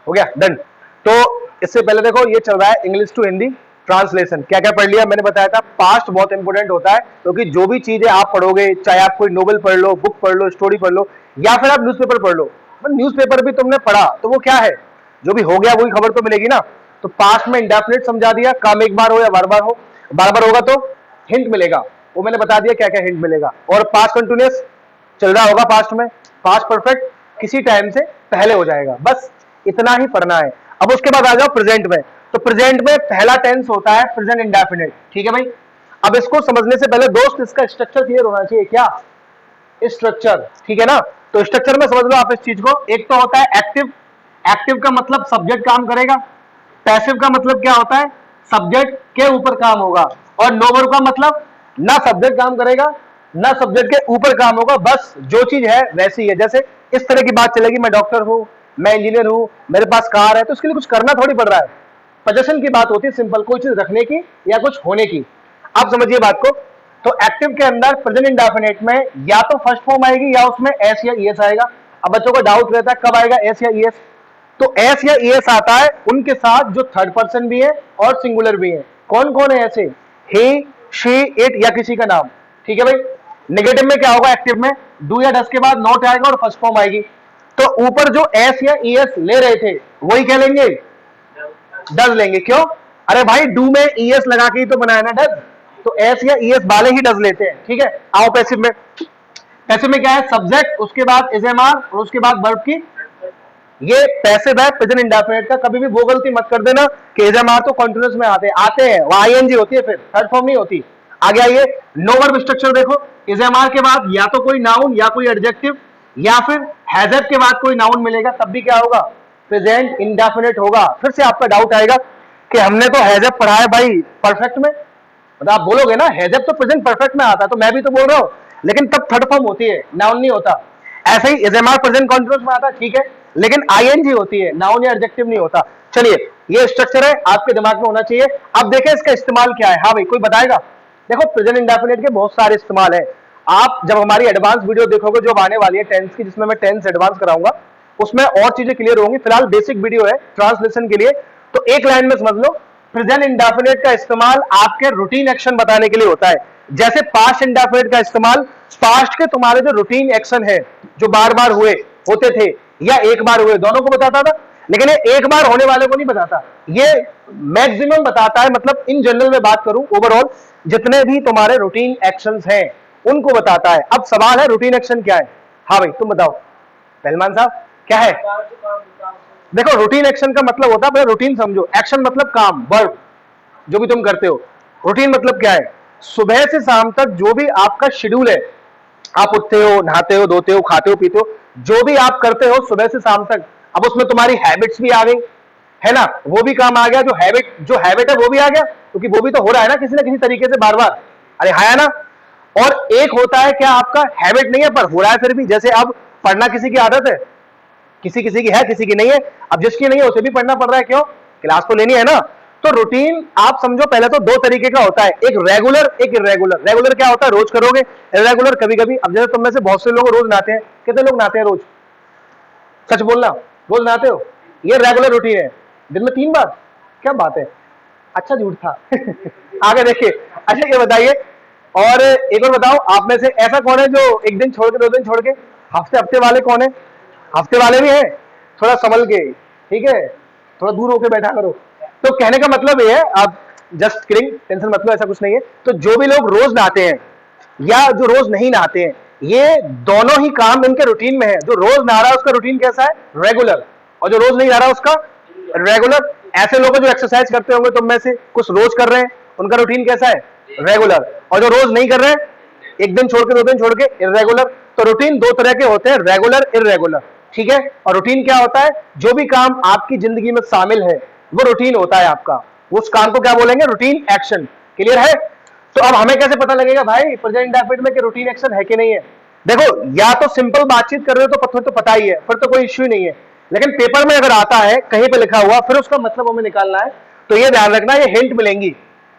हो गया, डन। तो इससे पहले देखो ये चल रहा है इंग्लिश टू हिंदी ट्रांसलेशन। क्या क्या पढ़ लिया मैंने बताया था, पास्ट बहुत इंपॉर्टेंट होता है क्योंकि जो भी चीजें आप पढ़ोगे, चाहे आप कोई नोवेल पढ़ लो, बुक पढ़ लो, स्टोरी पढ़ लो, या फिर आप न्यूज़पेपर पढ़ लो, न्यूज़पेपर भी तुमने पढ़ा तो वो क्या है, जो भी हो गया वही खबर तो मिलेगी ना। तो पास्ट में इंडेफिनिट समझा दिया, काम एक बार हो या बार बार हो, बार बार होगा तो हिंट मिलेगा, वो मैंने बता दिया क्या क्या हिंट मिलेगा। और पास्ट कंटिन्यूअस चल रहा होगा, पास्ट में पास्ट परफेक्ट किसी टाइम से पहले हो जाएगा, बस इतना ही पढ़ना है। अब उसके बाद आ जाओ प्रेजेंट में। तो प्रेजेंट में पहला टेंस होता है प्रेजेंट इंडेफिनिट, ठीक है भाई। अब इसको समझने से पहले दोस्त इसका स्ट्रक्चर क्लियर होना चाहिए, क्या स्ट्रक्चर, ठीक है ना। तो स्ट्रक्चर में समझ लो आप इस चीज को। एक तो होता है एक्टिव, एक्टिव का मतलब सब्जेक्ट काम करेगा, पैसिव का मतलब क्या होता है, सब्जेक्ट के ऊपर काम होगा, और नोवर का मतलब ना सब्जेक्ट काम करेगा ना सब्जेक्ट के ऊपर काम होगा, बस जो चीज है वैसी है। जैसे इस तरह की बात चलेगी, मैं डॉक्टर हूं, मैं इंजीनियर हूं, मेरे पास कार है, तो इसके लिए कुछ करना थोड़ी पड़ रहा है, पोजीशन की बात होती है, सिंपल कोई चीज रखने की या कुछ होने की। आप समझिए बात को। तो एक्टिव के अंदर प्रेजेंट इंडेफिनिट में या तो फर्स्ट फॉर्म आएगी या उसमें एस या ईएस आएगा। अब बच्चों को डाउट रहता है कब आएगा एस या ईएस, तो एस या ईएस आता है उनके साथ जो थर्ड पर्सन भी है और सिंगुलर भी है। कौन कौन है ऐसे, ही, शी, इट या किसी का नाम, ठीक है भाई। नेगेटिव में क्या होगा, एक्टिव में डू या डस के बाद नॉट आएगा और फर्स्ट फॉर्म आएगी। तो ऊपर जो एस या ईएस ले रहे थे वही क्या लेंगे, डज लेंगे। क्यों, अरे भाई डू में ईएस लगा के ही तो बनाया ना डज, तो एस या ईएस वाले ही डज लेते हैं, ठीक है। आओ पैसिव में। पैसिव में क्या है, सब्जेक्ट, उसके बाद एसएमआर और उसके बाद वर्ब की, ये पैसिव है प्रेजेंट इंडेफिनिट का। कभी भी वो गलती मत कर देना कि एसएमआर तो कंटीन्यूअस में आते हैं, वो आईएनजी होती है, फिर थर्ड फॉर्म नहीं होती। आगे आइए, नो वर्ब स्ट्रक्चर देखो। एसएमआर के बाद या तो कोई नाउन या कोई एडजेक्टिव या फिर हैजअप के बाद कोई नाउन मिलेगा, तब भी क्या होगा, प्रेजेंट इंडेफिनिट होगा। फिर से आपका डाउट आएगा कि हमने तो हैजअप पढ़ा है भाई परफेक्ट में, मतलब आप बोलोगे ना हैजअप तो प्रेजेंट परफेक्ट में आता है, तो मैं भी तो बोल रहा हूं, लेकिन तब थर्ड फॉर्म होती है, नाउन नहीं होता। ऐसे ही एसएमआर प्रेजेंट कॉन्टिन्यूअस में आता है, ठीक है, लेकिन आईएनजी होती है, नाउन या एडजेक्टिव नहीं होता। चलिए, ये स्ट्रक्चर है, आपके दिमाग में होना चाहिए। अब देखें इसका इस्तेमाल क्या है। हाँ भाई, कोई बताएगा। देखो प्रेजेंट इंडेफिनिट के बहुत सारे इस्तेमाल है। आप जब हमारी एडवांस वीडियो देखोगे जो आने वाली है टेंस की, जिसमें मैं टेंस एडवांस कराऊंगा, उसमें और चीजें क्लियर होंगी। फिलहाल बेसिक वीडियो है ट्रांसलेशन के लिए, तो एक लाइन में समझ लो, प्रेजेंट इंडेफिनिट का इस्तेमाल आपके रूटीन एक्शन बताने के लिए होता है। जैसे पास्ट इंडेफिनिट का इस्तेमाल पास्ट के तुम्हारे जो रूटीन एक्शन है, जो बार बार हुए होते थे या एक बार हुए, दोनों को बताता था। लेकिन ये एक बार होने वाले को नहीं बताता, ये मैक्सिमम बताता है। मतलब इन जनरल में बात करूं, ओवरऑल जितने भी तुम्हारे रूटीन एक्शंस हैं उनको बताता है। अब सवाल है रूटीन एक्शन क्या है। हाँ भाई तुम बताओ पहलवान साहब, क्या है। देखो रूटीन एक्शन का मतलब होता है, रूटीन समझो, एक्शन मतलब काम, वर्क, जो भी तुम करते हो। रूटीन मतलब क्या है, सुबह से शाम तक जो भी आपका शेड्यूल है, आप उठते हो, नहाते हो, धोते हो, खाते हो, पीते हो, जो भी आप करते हो सुबह से शाम तक। अब उसमें तुम्हारी हैबिट्स भी आ गई है ना, वो भी काम आ गया, जो हैबिट है वो भी आ गया, क्योंकि वो भी तो हो रहा है ना किसी ना किसी तरीके से बार बार, अरे है ना। और एक होता है क्या, आपका हैबिट नहीं है पर हो रहा है फिर भी। जैसे अब पढ़ना किसी की आदत है, किसी किसी की है, किसी की नहीं है। अब जिसकी नहीं है उसे भी पढ़ना पड़ रहा है, क्यों, क्लास तो लेनी है ना। तो रूटीन आप समझो पहले तो दो तरीके का होता है, एक रेगुलर, एक इरेगुलर। रेगुलर क्या होता है, रोज करोगे, इरेगुलर कभी कभी। अब जैसे तुम में से बहुत से लोग रोज नहाते हैं, कितने लोग नहाते हैं रोज, सच बोलना, रोज नहाते हो, ये रेगुलर रूटीन है, दिन में 3 बार, क्या बात है, अच्छा झूठ था आगे देखिए। अच्छा ये बताइए, और एक और बताओ, आप में से ऐसा कौन है जो एक दिन छोड़ के, 2 दिन छोड़ के, हफ्ते हफ्ते वाले कौन है, हफ्ते वाले भी हैं, थोड़ा संभल के, ठीक है, थोड़ा दूर होके बैठा करो। तो कहने का मतलब ये है, आप जस्ट किडिंग, टेंशन मत लो, ऐसा कुछ नहीं है। तो जो भी लोग रोज नहाते हैं या जो रोज नहीं नहाते हैं, ये दोनों ही काम इनके रूटीन में है। जो रोज नहा रहा है उसका रूटीन कैसा है, रेगुलर, और जो रोज नहीं नहा रहा उसका रेगुलर। ऐसे लोग जो एक्सरसाइज करते होंगे तुम में से, कुछ रोज कर रहे हैं, उनका रूटीन कैसा है, रेगुलर, और जो रोज नहीं कर रहे हैं, एक दिन छोड़ के, 2 दिन छोड़ के, इरेगुलर। तो रूटीन 2 तरह के होते हैं, रेगुलर, इरेगुलर, ठीक है। और रूटीन क्या होता है, जो भी काम आपकी जिंदगी में शामिल है वो रूटीन होता है आपका, उस काम को क्या बोलेंगे, रूटीन एक्शन। क्लियर है। तो अब हमें कैसे पता लगेगा भाई प्रेजेंट इंडेफिनिट में कि रूटीन एक्शन है कि नहीं है। देखो, या तो सिंपल बातचीत कर रहे हो तो पता ही है, फिर तो कोई इश्यू नहीं है। लेकिन पेपर में अगर आता है कहीं पे लिखा हुआ, फिर उसका मतलब हमें निकालना है, तो ये ध्यान रखना, ये हिंट मिलेंगी,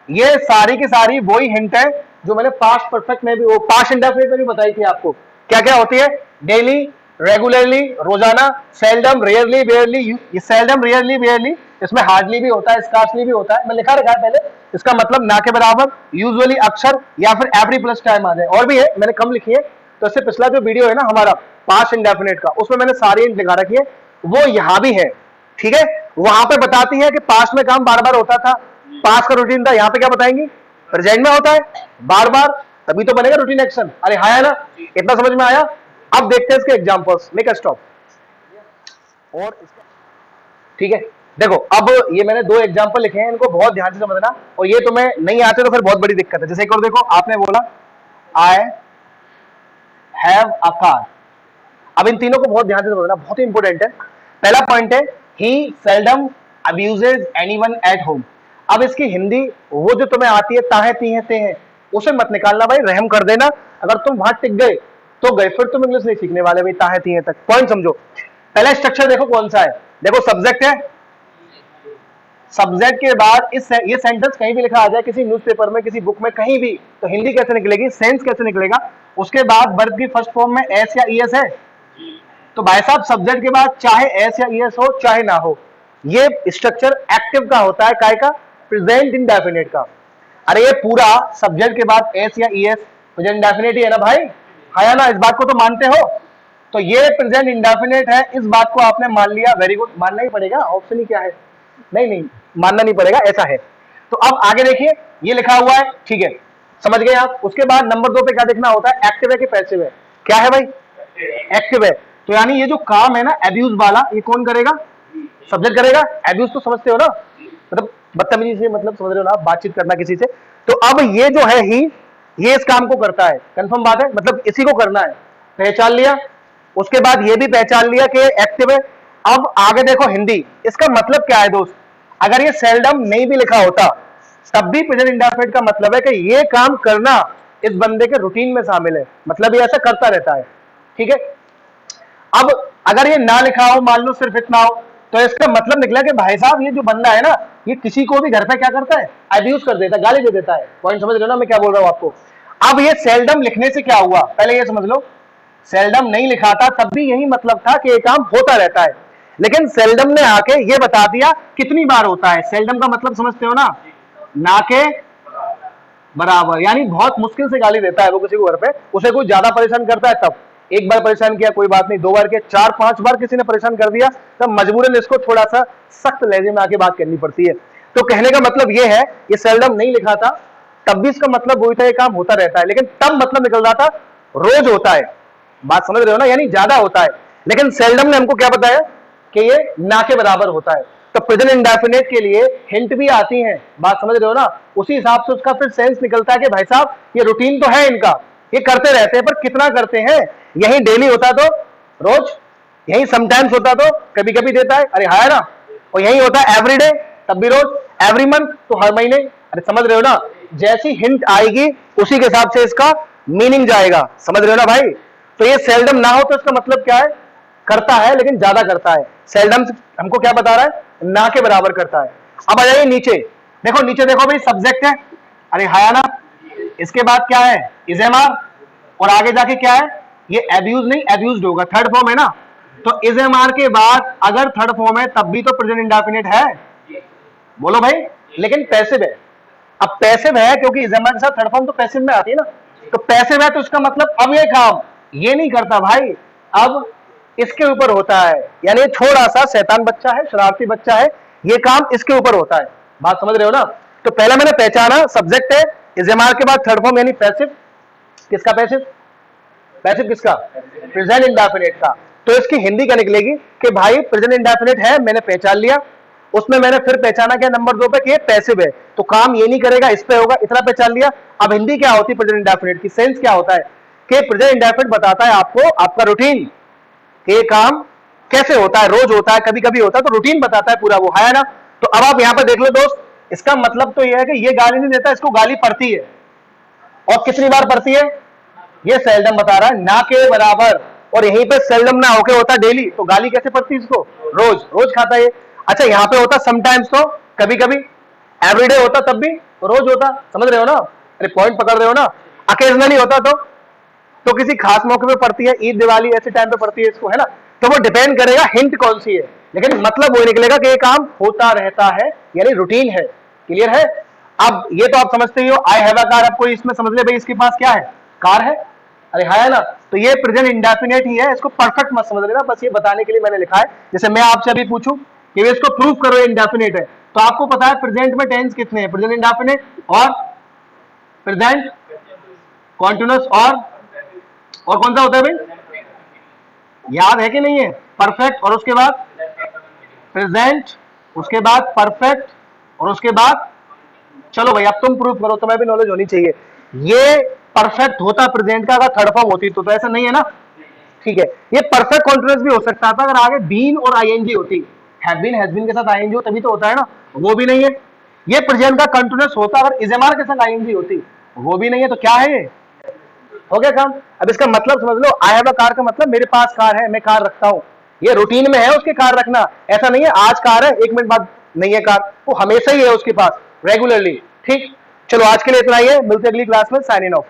ये सारी की सारी वही हिंट है जो मैंने पास्ट परफेक्ट में भी, वो पास्ट इंडेफिनिट में भी बताई थी आपको। क्या क्या होती है, डेली, रेगुलरली, रोजाना, सेल्डम, रेयरली, वेयरली। ये सेल्डम, रेयरली, वेयरली, इसमें हार्डली भी होता है, स्कार्सली भी होता है, मैं लिखा रखा है पहले। इसका मतलब ना के बराबर, यूजुअली, अक्सर, या फिर एवरी प्लस टाइम आ जाए। और भी है, मैंने कम लिखी है। तो इससे पिछला जो वीडियो है ना हमारा पास्ट इंडेफिनिट का, उसमें मैंने सारी लिखा रखी है, वो यहां भी है। ठीक है, वहां पे बताती है कि पास्ट में काम बार बार होता था, पास्ट का रूटीन था। यहाँ पे क्या बताएंगी, प्रेजेंट में होता है बार बार, तभी तो बनेगा रूटीन एक्शन। अरे हाँ है ना, इतना समझ में आया। अब देखते हैं इसके एग्जांपल्स, मेक अ स्टॉप। और ठीक है, देखो अब ये मैंने दो एग्जांपल लिखे हैं, इनको बहुत ध्यान से समझना। और ये तुम्हें नहीं आते तो फिर बहुत बड़ी दिक्कत है। जैसे एक और देखो, आपने बोला आई हैव अ कार। अब इन तीनों को बहुत ध्यान से समझना, बहुत ही इंपॉर्टेंट है। पहला पॉइंट है, ही seldom abuses anyone at home. अब इसकी हिंदी वो जो तुम्हें आती है, ताहे तीहे ते हैं, उसे मत निकालना भाई, रहम कर देना। अगर तुम वहां टिक गए तो गए, फिर तुम इंग्लिश नहीं सीखने वाले भाई ताहे तीहे तक। पॉइंट समझो। पहला स्ट्रक्चर देखो कौन सा है, देखो सब्जेक्ट है, सब्जेक्ट के बाद ये सेंटेंस कहीं भी लिखा आ जाए, किसी न्यूज़पेपर में, किसी बुक में, कहीं भी, तो हिंदी कैसे निकलेगी, सेंस कैसे निकलेगा। उसके बाद वर्ब की फर्स्ट फॉर्म में एस या ईएस है, तो भाई साहब सब्जेक्ट के बाद चाहे एस या ईएस हो चाहे ना हो, ये स्ट्रक्चर एक्टिव का होता है, काय का, प्रेजेंट इंडेफिनिट का। अरे ये पूरा सब्जेक्ट के बाद एस या ईएस प्रेजेंट इंडेफिनिट ही है ना भाई, है ना, इस बात को तो मानते हो। तो ये प्रेजेंट इंडेफिनिट है, इस बात को आपने मान लिया, वेरी गुड। मानना ही पड़ेगा, ऑप्शन ही क्या है, नहीं नहीं मानना नहीं पड़ेगा, ऐसा है। तो अब आगे देखिए, ये लिखा हुआ है, ठीक है, समझ गए आप। उसके बाद नंबर 2 पे क्या देखना होता है, एक्टिव है कि पैसिव है। क्या है भाई, एक्टिव है। तो यानी ये जो काम है ना एब्यूज वाला, ये कौन करेगा, सब्जेक्ट करेगा। एब्यूज तो समझते हो ना, मतलब बदतमीजी से, मतलब समझ रहे हो ना, बातचीत करना किसी से। तो अब ये जो है ही, ये इस काम को करता है, कंफर्म बात है, मतलब इसी को करना है, पहचान लिया। उसके बाद ये भी पहचान लिया कि एक्टिव है। अब आगे देखो हिंदी, इसका मतलब क्या है दोस्त, अगर ये सेल्डम नहीं भी लिखा होता तब भी प्रेजेंट इंडेफिनिट का मतलब है कि ये काम करना इस बंदे के रूटीन में शामिल है, मतलब ये ऐसा करता रहता है। ठीक है, अब अगर ये ना लिखा हो, मान लो सिर्फ इतना हो, तो इसका मतलब निकला कि भाई साहब ये जो बंदा है ना, ये किसी को भी घर पे क्या करता है, अब्यूज कर देता है, गाली दे देता है। पॉइंट समझ रहे हो ना मैं क्या बोल रहा हूं आपको। अब ये सेल्डम लिखने से क्या हुआ, पहले ये समझ लो, सेल्डम नहीं लिखा था तब भी यही मतलब था कि ये काम होता रहता है, लेकिन सेल्डम ने आके ये बता दिया कितनी बार होता है। सेल्डम का मतलब समझते हो ना के बराबर, यानी बहुत मुश्किल से गाली देता है वो किसी को घर पे, उसे कोई ज्यादा परेशान करता है तब। एक बार परेशान किया कोई बात नहीं, 2 बार किया, 4-5 बार किसी ने परेशान कर दिया, तब मजबूरन इसको थोड़ा सा सख्त लहजे में आके बात करनी पड़ती है। तो कहने का मतलब ये है, ये सेल्डम नहीं लिखा था तब भी इसका मतलब वही था, ये काम होता रहता है, लेकिन तब मतलब निकल रहा था रोज होता है। बात समझ रहे हो ना, यानी ज्यादा होता है। लेकिन सेल्डम ने हमको क्या बताया कि ये ना के बराबर होता है। तो प्रेजेंट इंडेफिनिट के लिए हिंट भी आती हैं, बात समझ रहे हो ना, उसी हिसाब से उसका फिर सेंस निकलता है कि भाई साहब ये रूटीन तो है इनका, ये करते रहते हैं, पर कितना करते हैं। यही डेली होता तो रोज, यही समटाइम्स होता तो कभी कभी देता है, अरे है ना, और यही होता है एवरीडे तब भी रोज, एवरी मंथ तो हर महीने। अरे समझ रहे हो ना, जैसी हिंट आएगी उसी के हिसाब से इसका मीनिंग जाएगा, समझ रहे हो ना भाई। तो ये सेल्डम ना हो तो इसका मतलब क्या है, करता है लेकिन ज्यादा करता है। सेल्डम हमको क्या बता रहा है, ना के बराबर करता है। अब आ जाइए नीचे, देखो नीचे देखो भाई, सब्जेक्ट है, अरे हाया ना, इसके बाद क्या है, इजेमार, और आगे जाके क्या है, ये एब्यूज नहीं एब्यूज्ड होगा, थर्ड फॉर्म है ना। तो इजेमार के बाद अगर थर्ड फॉर्म है तब भी तो प्रेजेंट इंडेफिनिट है, बोलो भाई, लेकिन पैसिव है। अब पैसिव है क्योंकि इजेमार के साथ थर्ड फॉर्म तो पैसिव में आती है ना, तो पैसिव है तो इसका मतलब अब ये काम ये नहीं करता भाई, अब इसके ऊपर होता है, यानी थोड़ा सा शैतान बच्चा है, शरारती बच्चा है, ये काम इसके ऊपर होता है। बात समझ रहे हो ना। तो पहला मैंने पहचाना, सब्जेक्ट है, इजेमार के बाद थर्ड फॉर्म यानी पैसिव। किसका पैसिव, पैसिव किसका, प्रेजेंट इंडेफिनिट का। तो इसकी हिंदी क्या निकलेगी कि भाई प्रेजेंट इंडेफिनिट है, मैंने पहचान लिया। उसमें मैंने फिर पहचाना क्या नंबर 2 पे कि पैसिव है, तो काम ये नहीं करेगा, इस पे होगा, इतना पहचान लिया। अब हिंदी क्या होती है प्रेजेंट इंडेफिनिट की, सेंस क्या होता है कि प्रेजेंट इंडेफिनिट बताता है आपको आपका रूटीन, ये काम कैसे होता है, रोज होता है, कभी कभी होता है, तो रूटीन बताता है पूरा वो, है ना। तो अब आप यहां पर देख लो दोस्त, इसका मतलब तो यह है कि ये गाली नहीं देता, इसको गाली पड़ती है, और कितनी बार पड़ती है, ये सेल्डम बता रहा है ना के बराबर, और यहीं पे सेल्डम ना होके होता डेली, तो गाली कैसे पड़ती है इसको, रोज रोज खाता है। अच्छा यहाँ पे होता समटाइम्स, तो कभी कभी, एवरीडे होता तब भी रोज होता, समझ रहे हो ना, अरे पॉइंट पकड़ रहे हो ना। अकेजनली होता तो तो किसी खास मौके पे पड़ती है, ईद दिवाली ऐसे टाइम पे पड़ती है इसको, है ना। तो वो डिपेंड करेगा हिंट कौन सी है, लेकिन मतलब वो निकलेगा कि ये काम होता रहता है, यानी रूटीन है। क्लियर है। अब ये तो आप समझते ही हो, आई हैव अ कार, अब कोई इसमें समझ ले भाई इसके पास क्या है, कार है, अरे हाँ है ना। तो ये प्रेजेंट इंडेफिनिट ही है, इसको परफेक्ट मत समझ लेना, बस ये बताने के लिए मैंने लिखा है। जैसे मैं आपसे अभी पूछूं कि वे इसको प्रूव करो इंडेफिनिट है, तो आपको पता है प्रेजेंट में टेंस कितने हैं, प्रेजेंट इंडेफिनिट और प्रेजेंट कॉन्टिन्यूअस और कौन सा होता है भाई, याद है कि नहीं है, परफेक्ट, और उसके बाद प्रेजेंट, उसके बाद परफेक्ट, और उसके बाद, चलो भाई अब तुम प्रूव करो, तुम्हें भी नॉलेज होनी चाहिए। ये परफेक्ट होता प्रेजेंट का अगर थर्ड फॉर्म होती तो ऐसा नहीं है ना, ठीक है। ये परफेक्ट कॉन्टिन्यूअस भी हो सकता था अगर आगे बीन और आईएनजी होती, हैव बीन हैज बीन के साथ आईएनजी हो तभी तो होता है ना, वो भी नहीं है। ये प्रेजेंट का कंटिन्यूअस होता अगर इजेमार के साथ आईएनजी होती, वो भी नहीं है। तो क्या है ये, हो गया काम। अब इसका मतलब समझ लो, आई हैव अ कार का मतलब मेरे पास कार है, मैं कार रखता हूं, ये रूटीन में है उसके कार रखना, ऐसा नहीं है आज कार है 1 मिनट बाद नहीं है कार, वो हमेशा ही है उसके पास रेगुलरली। ठीक, चलो आज के लिए इतना ही है, मिलते हैं अगली क्लास में, साइन इन ऑफ।